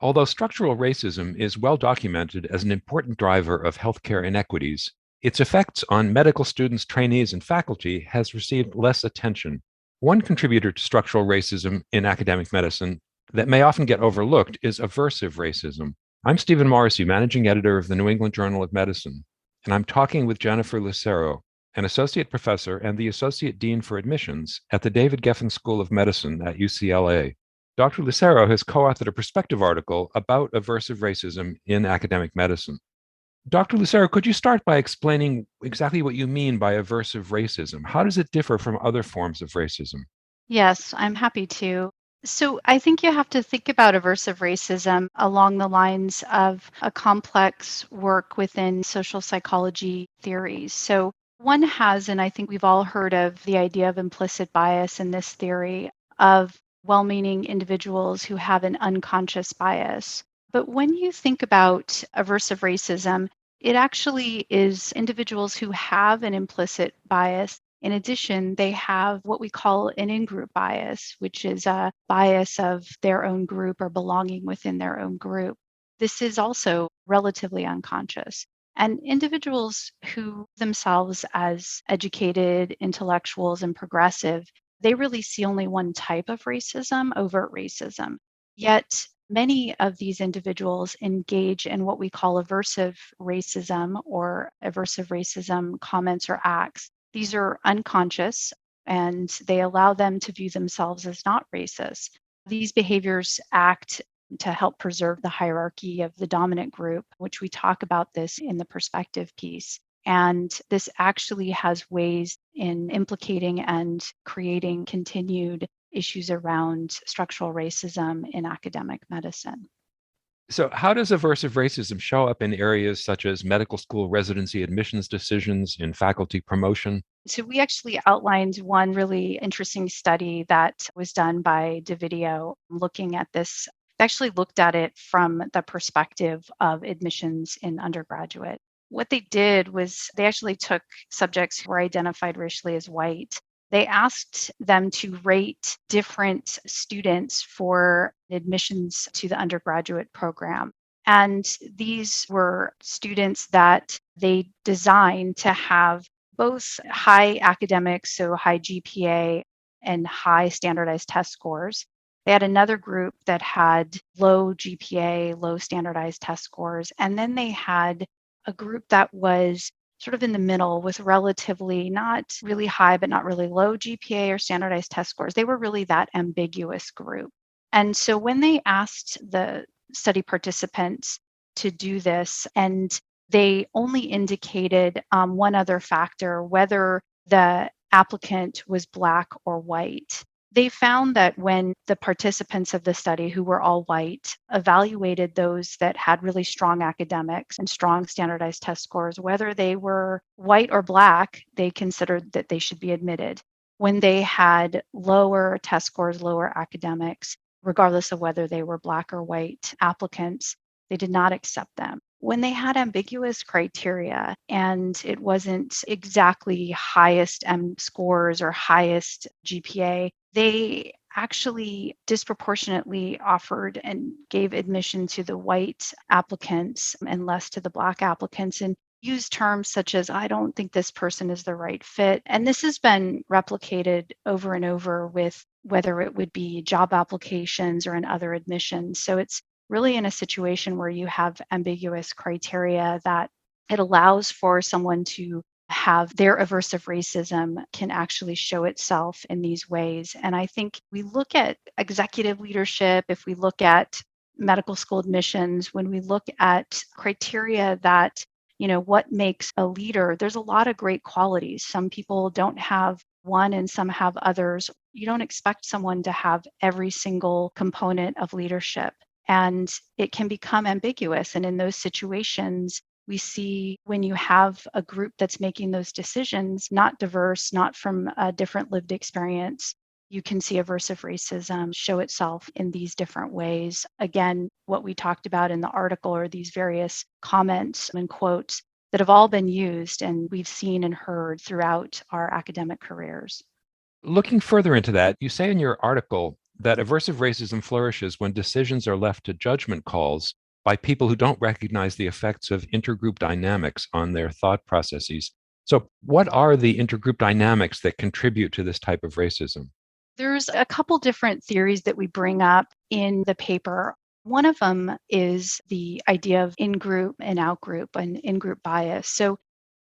Although structural racism is well documented as an important driver of healthcare inequities, its effects on medical students, trainees, and faculty has received less attention. One contributor to structural racism in academic medicine that may often get overlooked is aversive racism. I'm Stephen Morrissey, managing editor of the New England Journal of Medicine, and I'm talking with Jennifer Lucero, an associate professor and the associate dean for admissions at the David Geffen School of Medicine at UCLA. Dr. Lucero has co-authored a perspective article about aversive racism in academic medicine. Dr. Lucero, could you start by explaining exactly what you mean by aversive racism? How does it differ from other forms of racism? Yes, I'm happy to. So I think you have to think about aversive racism along the lines of a complex work within social psychology theories. So one has, and I think we've all heard of the idea of implicit bias in this theory of well-meaning individuals who have an unconscious bias. But when you think about aversive racism, it actually is individuals who have an implicit bias. In addition, they have what we call an in-group bias, which is a bias of their own group or belonging within their own group. This is also relatively unconscious. And individuals who themselves as educated intellectuals and progressive, they really see only one type of racism, overt racism. Yet many of these individuals engage in what we call aversive racism or aversive racism comments or acts. These are unconscious and they allow them to view themselves as not racist. These behaviors act to help preserve the hierarchy of the dominant group, which we talk about this in the perspective piece. And this actually has ways in implicating and creating continued issues around structural racism in academic medicine. So, how does aversive racism show up in areas such as medical school residency admissions decisions, in faculty promotion? So, we actually outlined one really interesting study that was done by Davidio looking at this. They actually looked at it from the perspective of admissions in undergraduate. What they did was they actually took subjects who were identified racially as white. They asked them to rate different students for admissions to the undergraduate program. And these were students that they designed to have both high academics, so high GPA, and high standardized test scores. They had another group that had low GPA, low standardized test scores. And then they had a group that was sort of in the middle with relatively not really high, but not really low GPA or standardized test scores. They were really that ambiguous group. And so when they asked the study participants to do this, and they only indicated one other factor, whether the applicant was Black or white. They found that when the participants of the study, who were all white, evaluated those that had really strong academics and strong standardized test scores, whether they were white or Black, they considered that they should be admitted. When they had lower test scores, lower academics, regardless of whether they were Black or white applicants, they did not accept them. When they had ambiguous criteria and it wasn't exactly highest M scores or highest GPA, they actually disproportionately offered and gave admission to the white applicants and less to the Black applicants, and used terms such as, I don't think this person is the right fit. And this has been replicated over and over with whether it would be job applications or in other admissions. So it's really in a situation where you have ambiguous criteria that it allows for someone to have their aversive racism can actually show itself in these ways. And I think we look at executive leadership, if we look at medical school admissions, when we look at criteria that, what makes a leader, there's a lot of great qualities. Some people don't have one and some have others. You don't expect someone to have every single component of leadership. And it can become ambiguous. And in those situations, we see when you have a group that's making those decisions, not diverse, not from a different lived experience, you can see aversive racism show itself in these different ways. Again, what we talked about in the article are these various comments and quotes that have all been used and we've seen and heard throughout our academic careers. Looking further into that, you say in your article that aversive racism flourishes when decisions are left to judgment calls by people who don't recognize the effects of intergroup dynamics on their thought processes. So, what are the intergroup dynamics that contribute to this type of racism? There's a couple different theories that we bring up in the paper. One of them is the idea of in-group and out-group and in-group bias. So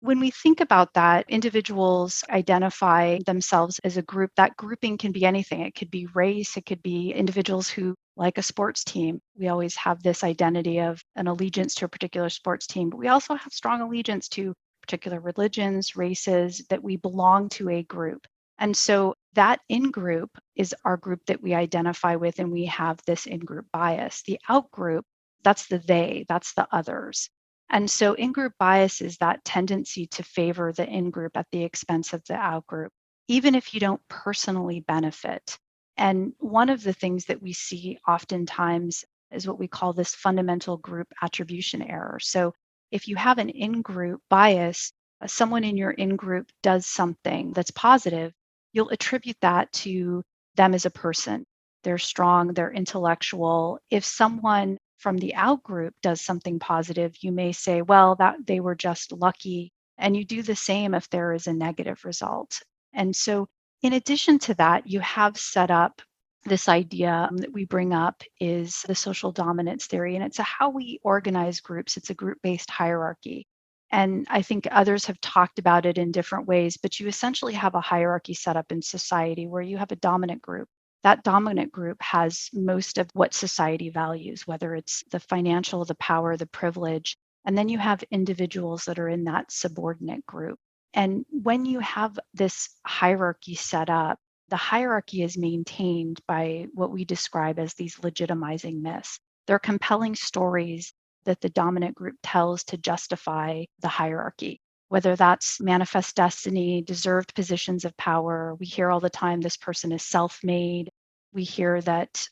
when we think about that, individuals identify themselves as a group. That grouping can be anything. It could be race, it could be individuals who like a sports team. We always have this identity of an allegiance to a particular sports team, but we also have strong allegiance to particular religions, races, that we belong to a group. And so that in group is our group that we identify with, and we have this in group bias. The out group, that's the they, that's the others. And so in group bias is that tendency to favor the in group at the expense of the out group, even if you don't personally benefit. And one of the things that we see oftentimes is what we call this fundamental group attribution error. So if you have an in group bias, someone in your in group does something that's positive, you'll attribute that to them as a person. They're strong, they're intellectual. If someone from the out group does something positive, you may say, well, that they were just lucky. And you do the same if there is a negative result. And so, in addition to that, you have set up this idea that we bring up is the social dominance theory. And it's how we organize groups, it's a group based hierarchy. And I think others have talked about it in different ways, but you essentially have a hierarchy set up in society where you have a dominant group. That dominant group has most of what society values, whether it's the financial, the power, the privilege. And then you have individuals that are in that subordinate group. And when you have this hierarchy set up, the hierarchy is maintained by what we describe as these legitimizing myths. They're compelling stories that the dominant group tells to justify the hierarchy, whether that's manifest destiny, deserved positions of power. We hear all the time this person is self made. We hear that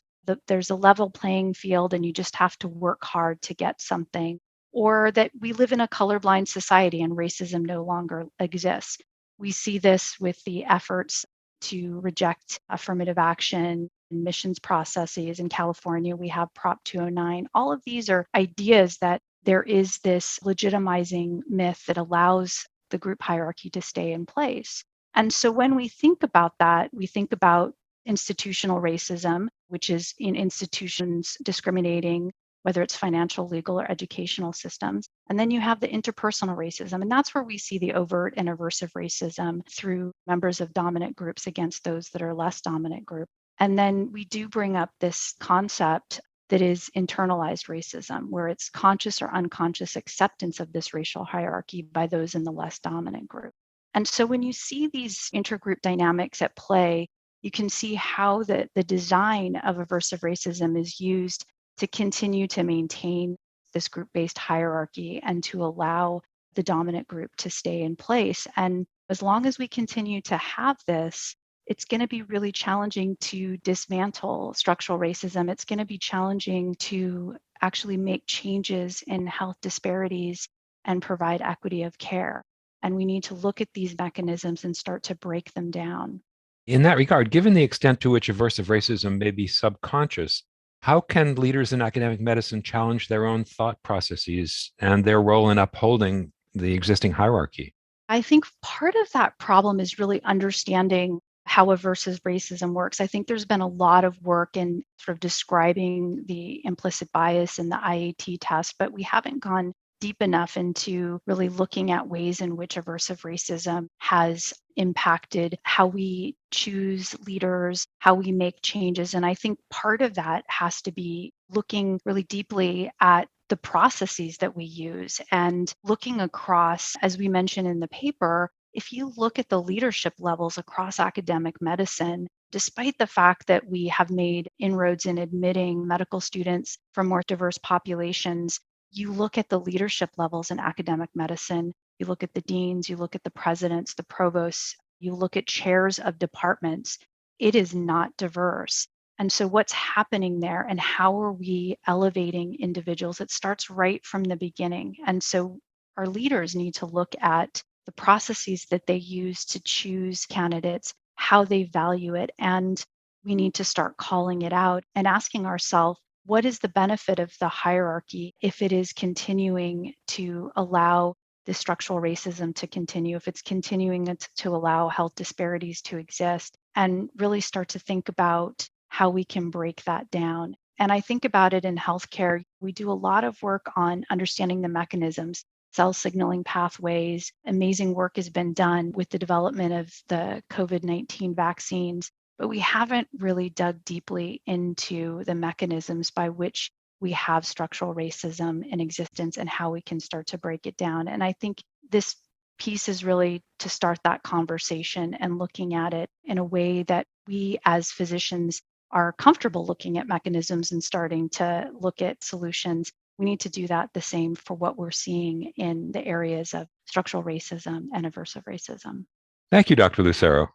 there's a level playing field and you just have to work hard to get something, or that we live in a colorblind society and racism no longer exists. We see this with the efforts to reject affirmative action admissions processes. In California, we have Prop 209. All of these are ideas that there is this legitimizing myth that allows the group hierarchy to stay in place. And so when we think about that, we think about institutional racism, which is in institutions discriminating, whether it's financial, legal, or educational systems. And then you have the interpersonal racism. And that's where we see the overt and aversive racism through members of dominant groups against those that are less dominant group. And then we do bring up this concept that is internalized racism, where it's conscious or unconscious acceptance of this racial hierarchy by those in the less dominant group. And so when you see these intergroup dynamics at play, you can see how the design of aversive racism is used to continue to maintain this group-based hierarchy and to allow the dominant group to stay in place. And as long as we continue to have this, it's going to be really challenging to dismantle structural racism. It's going to be challenging to actually make changes in health disparities and provide equity of care. And we need to look at these mechanisms and start to break them down. In that regard, given the extent to which aversive racism may be subconscious, how can leaders in academic medicine challenge their own thought processes and their role in upholding the existing hierarchy? I think part of that problem is really understanding how aversive racism works. I think there's been a lot of work in sort of describing the implicit bias in the IAT test, but we haven't gone deep enough into really looking at ways in which aversive racism has impacted how we choose leaders, how we make changes. And I think part of that has to be looking really deeply at the processes that we use and looking across, as we mentioned in the paper, if you look at the leadership levels across academic medicine, despite the fact that we have made inroads in admitting medical students from more diverse populations, you look at the leadership levels in academic medicine, you look at the deans, you look at the presidents, the provosts, you look at chairs of departments, it is not diverse. And so what's happening there and how are we elevating individuals? It starts right from the beginning. And so our leaders need to look at the processes that they use to choose candidates, how they value it, and we need to start calling it out and asking ourselves, what is the benefit of the hierarchy if it is continuing to allow this structural racism to continue, if it's continuing to allow health disparities to exist, and really start to think about how we can break that down. And I think about it in healthcare. We do a lot of work on understanding the mechanisms, cell signaling pathways. Amazing work has been done with the development of the COVID-19 vaccines, but we haven't really dug deeply into the mechanisms by which we have structural racism in existence and how we can start to break it down. And I think this piece is really to start that conversation and looking at it in a way that we as physicians are comfortable looking at mechanisms and starting to look at solutions. We need to do that the same for what we're seeing in the areas of structural racism and aversive racism. Thank you, Dr. Lucero.